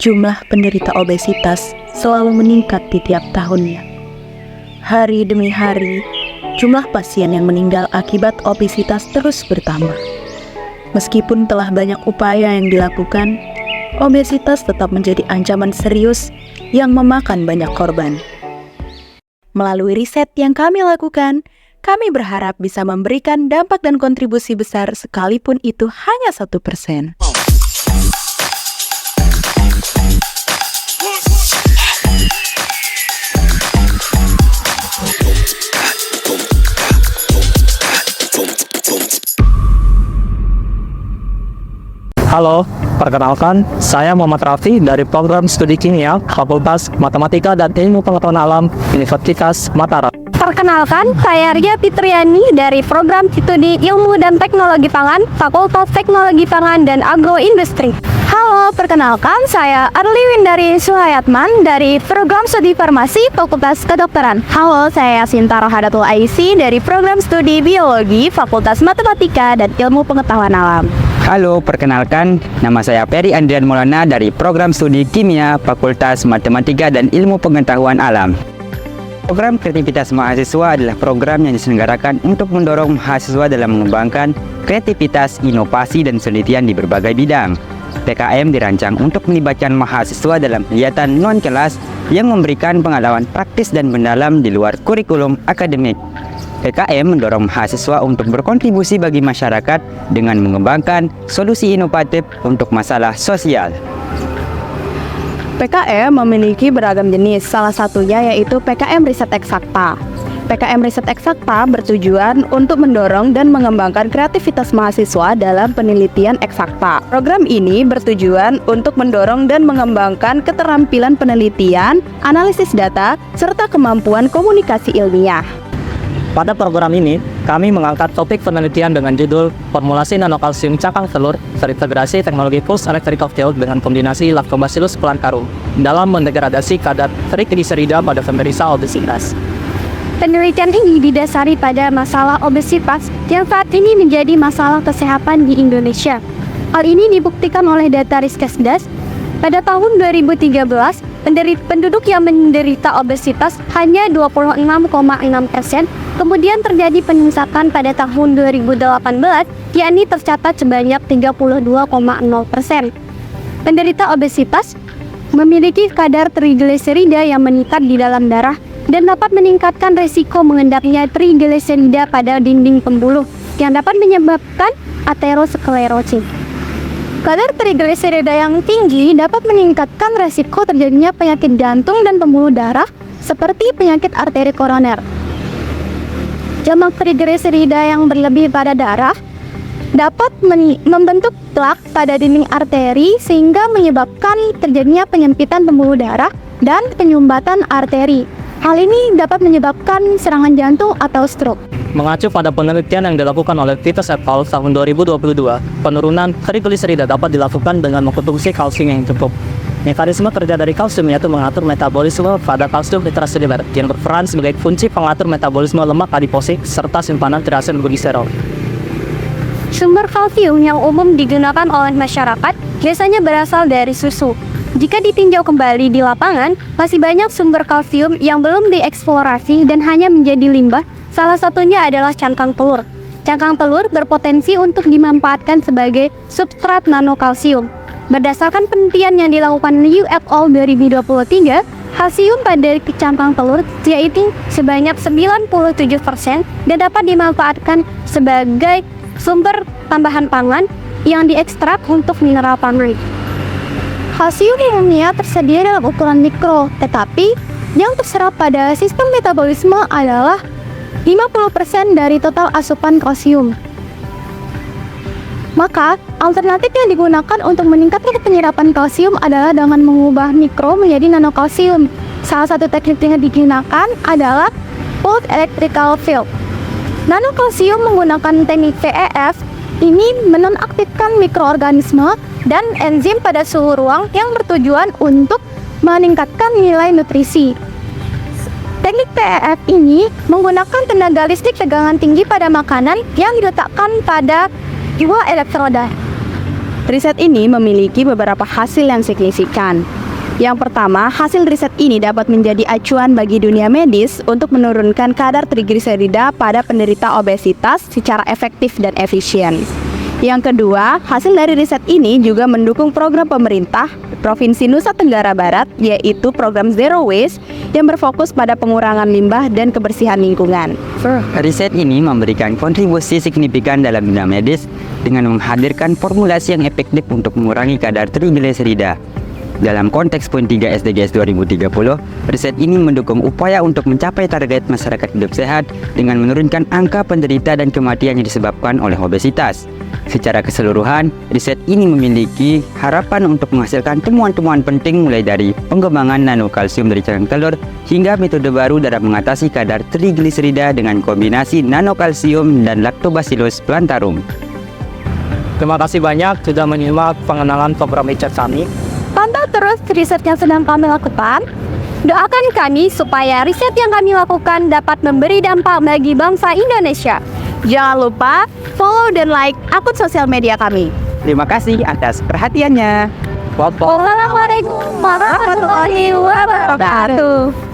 jumlah penderita obesitas selalu meningkat di tiap tahunnya. Hari demi hari, jumlah pasien yang meninggal akibat obesitas terus bertambah. Meskipun telah banyak upaya yang dilakukan, obesitas tetap menjadi ancaman serius yang memakan banyak korban. Melalui riset yang kami lakukan, kami berharap bisa memberikan dampak dan kontribusi besar sekalipun itu hanya 1%. Halo, perkenalkan, saya Muhammad Raffi dari Program Studi Kimia, Fakultas Matematika dan Ilmu Pengetahuan Alam, Universitas Mataram. Perkenalkan, saya Ria Fitriani dari Program Studi Ilmu dan Teknologi Pangan, Fakultas Teknologi Pangan dan Agroindustri. Halo, perkenalkan, saya Arli Windari Suhayatman dari Program Studi Farmasi, Fakultas Kedokteran. Halo, saya Sinta Rohadatul Aisy dari Program Studi Biologi, Fakultas Matematika dan Ilmu Pengetahuan Alam. Halo, perkenalkan, nama saya Ferry Andrian Maulana dari Program Studi Kimia, Fakultas Matematika dan Ilmu Pengetahuan Alam. Program Kreativitas Mahasiswa adalah program yang diselenggarakan untuk mendorong mahasiswa dalam mengembangkan kreativitas, inovasi, dan penelitian di berbagai bidang. PKM dirancang untuk melibatkan mahasiswa dalam kegiatan non-kelas yang memberikan pengalaman praktis dan mendalam di luar kurikulum akademik. PKM mendorong mahasiswa untuk berkontribusi bagi masyarakat dengan mengembangkan solusi inovatif untuk masalah sosial. PKM memiliki beragam jenis, salah satunya yaitu PKM Riset Eksakta. PKM Riset Eksakta bertujuan untuk mendorong dan mengembangkan kreativitas mahasiswa dalam penelitian eksakta. Program ini bertujuan untuk mendorong dan mengembangkan keterampilan penelitian, analisis data, serta kemampuan komunikasi ilmiah. Pada program ini, kami mengangkat topik penelitian dengan judul Formulasi Nanokalsium Cangkang Telur Terintegrasi Teknologi Pulse Electric Field dengan kombinasi Lactobacillus plantarum dalam mendegradasi kadar trigliserida pada pemeriksa obesitas. Penelitian ini didasari pada masalah obesitas yang saat ini menjadi masalah kesehatan di Indonesia. Hal ini dibuktikan oleh data Riskesdas. Pada tahun 2013, penduduk yang menderita obesitas hanya 26,6%, kemudian terjadi peningkatan pada tahun 2018, yakni tercatat sebanyak 32,0%. Penderita obesitas memiliki kadar trigliserida yang meningkat di dalam darah dan dapat meningkatkan resiko mengendapnya trigliserida pada dinding pembuluh yang dapat menyebabkan aterosklerosis. Kadar trigliserida yang tinggi dapat meningkatkan resiko terjadinya penyakit jantung dan pembuluh darah seperti penyakit arteri koroner. Jumlah trigliserida yang berlebih pada darah dapat membentuk plak pada dinding arteri sehingga menyebabkan terjadinya penyempitan pembuluh darah dan penyumbatan arteri. Hal ini dapat menyebabkan serangan jantung atau stroke. Mengacu pada penelitian yang dilakukan oleh Vitas et al. Tahun 2022, penurunan trigliserida dapat dilakukan dengan mengkonsumsi kalsium yang cukup. Mekanisme kerja dari kalsium yaitu mengatur metabolisme pada kalsium nitrosiliber yang berperan sebagai kunci pengatur metabolisme lemak adiposit serta simpanan triasen gliserol. Sumber kalsium yang umum digunakan oleh masyarakat biasanya berasal dari susu. Jika ditinjau kembali di lapangan, masih banyak sumber kalsium yang belum dieksplorasi dan hanya menjadi limbah. Salah satunya adalah cangkang telur. Cangkang telur berpotensi untuk dimanfaatkan sebagai substrat nanokalsium. Berdasarkan penelitian yang dilakukan Liu et al. 2023, kalsium pada cangkang telur yaitu sebanyak 97% dan dapat dimanfaatkan sebagai sumber tambahan pangan yang diekstrak untuk mineral pangan. Kalsium umumnya tersedia dalam ukuran mikro, tetapi yang terserap pada sistem metabolisme adalah 50% dari total asupan kalsium. Maka, alternatif yang digunakan untuk meningkatkan penyerapan kalsium adalah dengan mengubah mikro menjadi nanokalsium. Salah satu teknik yang digunakan adalah Pulsed Electrical Field. Nanokalsium menggunakan teknik VEF ini menonaktifkan mikroorganisme dan enzim pada suhu ruang yang bertujuan untuk meningkatkan nilai nutrisi. Teknik PEF ini menggunakan tenaga listrik tegangan tinggi pada makanan yang diletakkan pada dua elektroda. Riset ini memiliki beberapa hasil yang signifikan. Yang pertama, hasil riset ini dapat menjadi acuan bagi dunia medis untuk menurunkan kadar trigliserida pada penderita obesitas secara efektif dan efisien. Yang kedua, hasil dari riset ini juga mendukung program pemerintah Provinsi Nusa Tenggara Barat, yaitu program Zero Waste yang berfokus pada pengurangan limbah dan kebersihan lingkungan. Riset ini memberikan kontribusi signifikan dalam dunia medis dengan menghadirkan formulasi yang efektif untuk mengurangi kadar trigliserida. Dalam konteks poin 3 SDGs 2030, riset ini mendukung upaya untuk mencapai target masyarakat hidup sehat dengan menurunkan angka penderita dan kematian yang disebabkan oleh obesitas. Secara keseluruhan, riset ini memiliki harapan untuk menghasilkan temuan-temuan penting mulai dari pengembangan nanokalsium dari cacing telur hingga metode baru dalam mengatasi kadar trigliserida dengan kombinasi nanokalsium dan Lactobacillus plantarum. Terima kasih banyak sudah menyimak pengenalan program riset kami. Pantau terus riset yang sedang kami lakukan. Doakan kami supaya riset yang kami lakukan dapat memberi dampak bagi bangsa Indonesia. Jangan lupa follow dan like akun sosial media kami. Terima kasih atas perhatiannya. Wassalamualaikum warahmatullahi wabarakatuh.